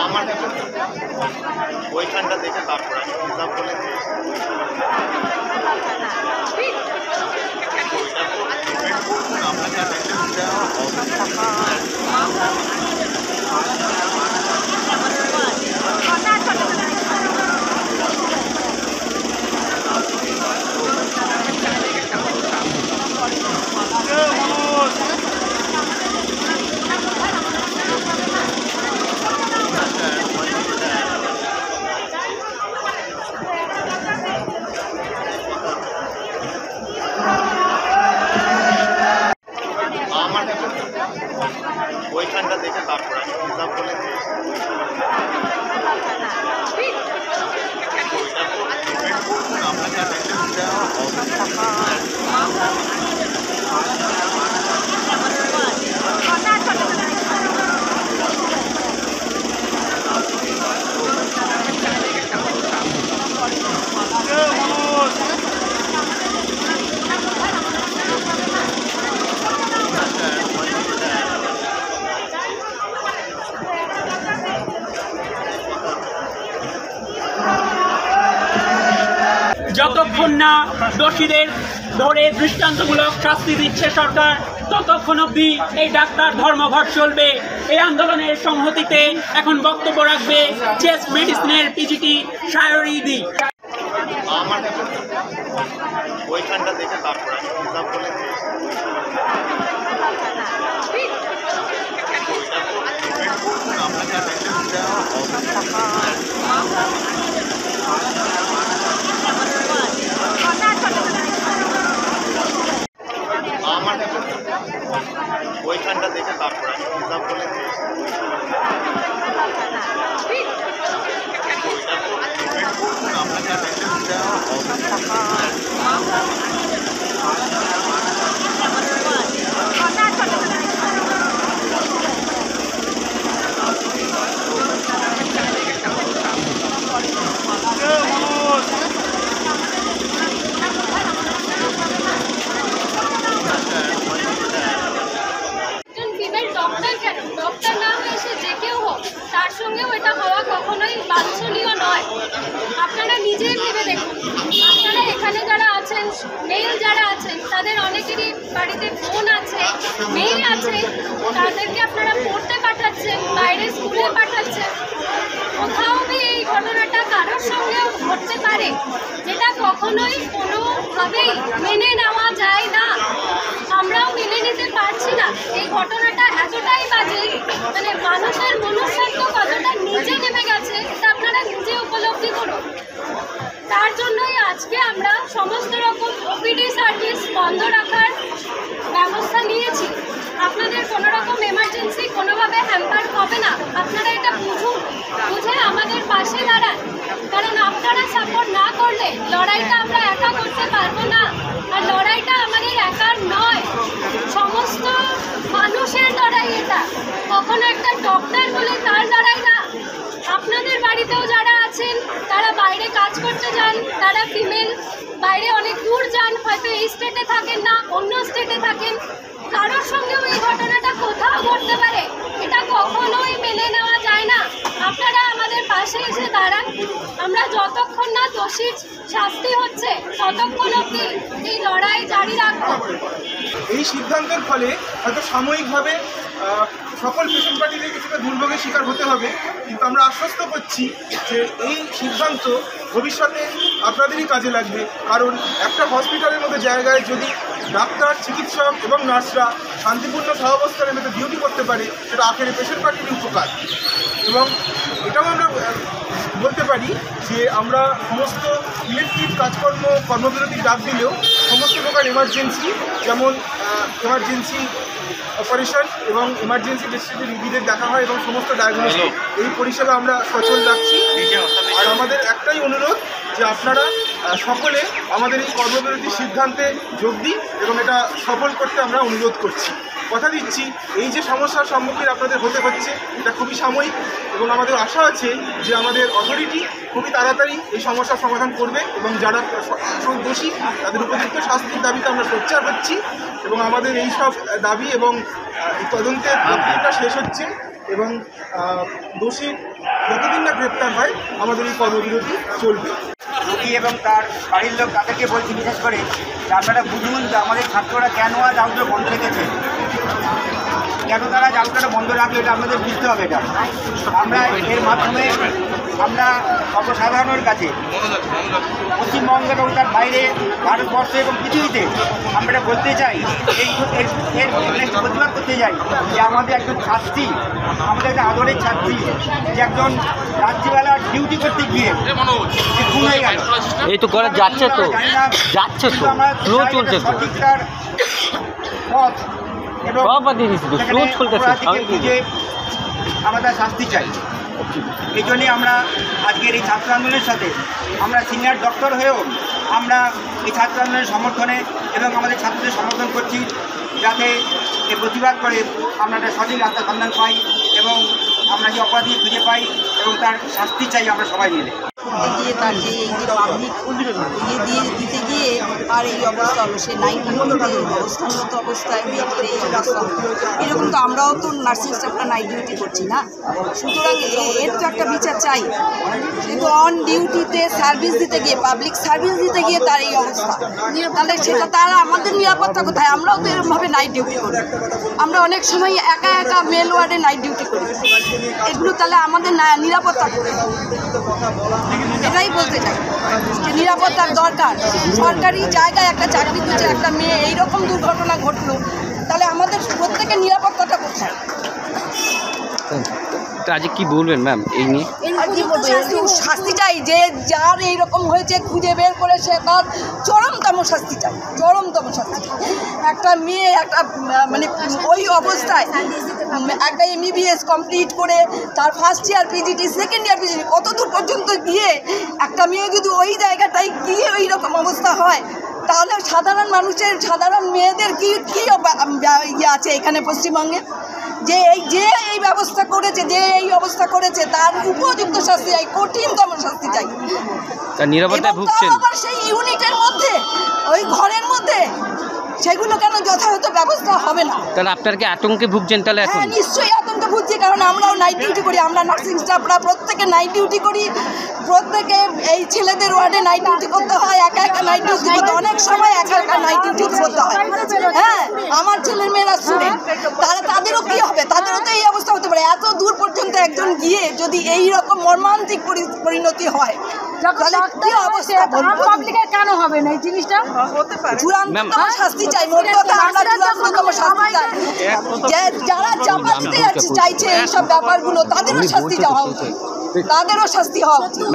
আমার ওইখানটা দেখে তারপর আমি হিসাব বলে আপনাকে ওইখানটা দেখে তারপর আমি হিসাব বলে আপনাকে যতক্ষণ না দোষীদের ধরে দৃষ্টান্তমূলক শাস্তি দিচ্ছে সরকার, ততক্ষণ অবধি এই ডাক্তার ধর্মঘট চলবে। এই আন্দোলনের সংহতিতে এখন বক্তব্য রাখবে চেস্ট মেডিসিনের পিজিটি শায়রিদি। আমার ওইখানটা দেখে তারপর আমি হিসাব বলে আমার ওইখানটা দেখে তারপর আমি হিসাব বলে ডক্টর না হয়ে সে যে কেউ হোক, তার সঙ্গেও এটা হওয়া কখনোই বাঞ্ছনীয় নয়। আপনারা নিজেই ভেবে দেখুন, আপনারা এখানে যারা আছেন, মেল যারা আছেন, তাদের অনেকেরই বাড়িতে ফোন আছে, মেয়ে আছে, তাদেরকে আপনারা পড়তে পাঠাচ্ছেন, বাইরে স্কুলে পাঠাচ্ছেন। কোথাও এই ঘটনাটা কারোর সঙ্গেও ঘটতে পারে, যেটা কখনোই কোনোভাবেই মেনে নেওয়া যায় না। আমরাও মেনে নিতে পারছি না। এই ঘটনাটা এতটাই বাজে, মানে মানুষের মনুষ্যত্ব কতটা নিচে নেমে গেছে তা আপনারা নিজে উপলব্ধি করুন। তার জন্যই আজকে আমরা সমস্ত রকম ওপিডি সার্ভিস বন্ধ রাখার ব্যবস্থা নিয়েছি। আপনাদের কোনো রকম এমার্জেন্সি কোনোভাবে হ্যাম্পার হবে না। আপনারা এটা বুঝুন, বুঝে আমাদের পাশে দাঁড়ান। কারণ আপনারা সাপোর্ট না করলে লড়াইটা আমরা একা করতে পারবো না। আর লড়াইটা আমাদের একার নয়, সমস্ত মানুষের লড়াই এটা। কখনো একটা ডক্টর বলে তার লড়াই না। আপনাদের বাড়িতেও যারা আছেন, তারা বাইরে কাজ করতে যান, তারা ফিমেল, বাইরে অনেক দূর যান, হয়তো এই স্টেটে থাকেন না, অন্য স্টেটে থাকেন। কারোর সঙ্গেও এই ঘটনাটা কোথাও ঘটতে পারে, এটা কখনোই মেনে নেওয়া যায় না। আপনারা আমাদের পাশে এসে দাঁড়ান। আমরা যতক্ষণ না দোষীর শাস্তি হচ্ছে ততক্ষণ অবধি এই লড়াই জারি রাখবো। এই সিদ্ধান্তের ফলে হয়তো সাময়িকভাবে সকল পেশেন্ট পার্টিদের কিছুটা দুর্ভোগের শিকার হতে হবে, কিন্তু আমরা আশ্বস্ত করছি যে এই সিদ্ধান্ত ভবিষ্যতে আপনাদেরই কাজে লাগবে। কারণ একটা হসপিটালের মতো জায়গায় যদি ডাক্তার, চিকিৎসক এবং নার্সরা শান্তিপূর্ণ সহাবস্থানের মধ্যে ডিউটি করতে পারে, সেটা আখেরে পেশেন্ট পার্টির উপকার। এবং এটাও আমরা বলতে পারি যে আমরা সমস্ত ইলেকট্রিক কাজকর্ম কর্মবিরতির ডাক দিলেও সমস্ত প্রকার এমার্জেন্সি, যেমন এমার্জেন্সি অপারেশন এবং এমার্জেন্সি ডিস্ট্রিক্টে রোগীদের দেখা হয় এবং সমস্ত ডায়াগনস্টিক, এই পরিষেবা আমরা সচল রাখছি। আর আমাদের একটাই অনুরোধ যে আপনারা সকলে আমাদের এই কর্মবিরতির সিদ্ধান্তে যোগ দিন এবং এটা সফল করতে আমরা অনুরোধ করছি। কথা দিচ্ছি, এই যে সমস্যার সম্মুখীন আপনাদের হতে হচ্ছে এটা খুবই সাময়িক এবং আমাদের আশা আছে যে আমাদের অথরিটি খুবই তাড়াতাড়ি এই সমস্যার সমাধান করবে এবং যারা দোষী তাদের উপযুক্ত শাস্তির দাবিতে আমরা সোচ্চার হচ্ছি এবং আমাদের এই সব দাবি এবং তদন্তের প্রক্রিয়াটা শেষ হচ্ছে এবং দোষী যতদিন না গ্রেপ্তার হয় আমাদের এই কর্মবিরতি চলবে। রোগী এবং তার বাড়ির লোক তাদেরকে বলছি বিশেষ করে যে আপনারা বুঝুন যে আমাদের ছাত্ররা কেন আজ আউটডোর বন্ধ রেখেছে, কেন তারা আউটডোরটা বন্ধ রাখবে এটা আমাদের বুঝতে হবে। এটা আমরা এর মাধ্যমে আমরা সর্বসাধারণের কাছে পশ্চিমবঙ্গ এবং তার বাইরে ভারতবর্ষ এবং পৃথিবীতে আমরা বলতে চাই, এর প্রতিবাদ করতে চাই যে আমাদের একজন ছাত্রী, আমাদের একটা আদরের ছাত্রী যে একজন রাত্রিবেলা ডিউটি করতে গিয়ে খুন হয়ে গেল। এই তো করে যাচ্ছে তো স্লো চলছে তো সঠিকটার পথ এবং স্লো চলতেছে বুঝে আমাদের শাস্তি চাই। এই জন্যই আমরা আজকের এই ছাত্র আন্দোলনের সাথে আমরা সিনিয়র ডক্টর হয়েও আমরা এই ছাত্র আন্দোলনের সমর্থনে এবং আমাদের ছাত্রদের সমর্থন করছি, যাতে এর প্রতিবাদ করে আমরা একটা সঠিক রাস্তা সন্ধান পাই এবং আমরা যে অপরাধী খুঁজে পাই এবং তার শাস্তি চাই আমরা সবাই মিলে। গিয়ে তার যে এই যে পাবলিক দিয়ে দিতে গিয়ে আর এই অবস্থা হলো, সে 90 অবস্থানগত অবস্থায় মেয়েটির এই অবস্থা হলো। এরকম তো আমরাও তো নার্সিং স্টাফরা নাইট ডিউটি করছি না, সুতরাং এর তো একটা বিচার চাই। কিন্তু অন ডিউটিতে সার্ভিস দিতে গিয়ে, পাবলিক সার্ভিস দিতে গিয়ে তার এই অবস্থা, তাহলে সেটা তারা আমাদের নিরাপত্তা কোথায়? আমরাও তো এরকমভাবে নাইট ডিউটি করি, আমরা অনেক সময় একা একা মেল ওয়ার্ডে নাইট ডিউটি করি, এগুলো তাহলে আমাদের নিরাপত্তা কোথায়? এটাই বলতে চাই যে নিরাপত্তার দরকার। সরকারি জায়গায় একটা চাকরি করছে একটা মেয়ে, এইরকম দুর্ঘটনা ঘটলো, তাহলে আমাদের প্রত্যেকের নিরাপত্তাটা কোথায়? আজ কি বলবেন ম্যাম এই নিয়ে? শাস্তি চাই, যে যার এইরকম হয়েছে খুঁজে বের করে সে তার চরমতম শাস্তি চাই, চরমতম শাস্তি চাই। একটা মেয়ে একটা মানে ওই অবস্থায় একটা MBBS কমপ্লিট করে তার first year PGT, second year PGT, কত দূর পর্যন্ত গিয়ে একটা মেয়ে যদি ওই জায়গাটায় গিয়ে ওই রকম অবস্থা হয়, তাহলে সাধারণ মানুষের, সাধারণ মেয়েদের কি ইয়ে আছে এখানে পশ্চিমবঙ্গে? যে এই ব্যবস্থা করেছে, যে এই অবস্থা করেছে তার উপযুক্ত শাস্তি চাই, কঠিনতম শাস্তি চাই। নিরাপত্তায় ভুগছেন আবার সেই ইউনিটের মধ্যে, ওই ঘরের মধ্যে, সেগুলো কেন যথাযথ ব্যবস্থা হবে না? তাহলে আপনার কি আতঙ্কে ভুগছেন? তাহলে এখন হ্যাঁ, নিশ্চয়ই আতঙ্কে ভুগছি, কারণ আমরাও নাইট ডিউটি করি, আমরা নার্সিং স্টাফরা প্রত্যেকে নাইট ডিউটি করি, প্রত্যেকে এই ছেলেদের ওয়ার্ডে নাইট ডিউটি করতে হয়, একা একা নাইট ডিউটি করতে, অনেক সময় একা একা নাইট ডিউটি করতে হয়। হ্যাঁ, আমার ছেলের মেয়েরা স্টুডেন্ট, তাদেরও কি হবে? তাদেরও তো এই অবস্থা হতে পারে। এত দূর পর্যন্ত একজন গিয়ে যদি এই রকম মর্মান্তিক পরিণতি হয়, তাহলে কি অবস্থা? কেন হবে না এই জিনিসটা? চূড়ান্ততম শাস্তি চাই, মোট কথা আমরা চূড়ান্ততম শাস্তি চাই। যে যারা চাপা দিতে চাইছে এইসব ব্যাপারগুলো, তাদেরও শাস্তি হওয়া উচিত, তাদেরও শাস্তি হওয়া উচিত।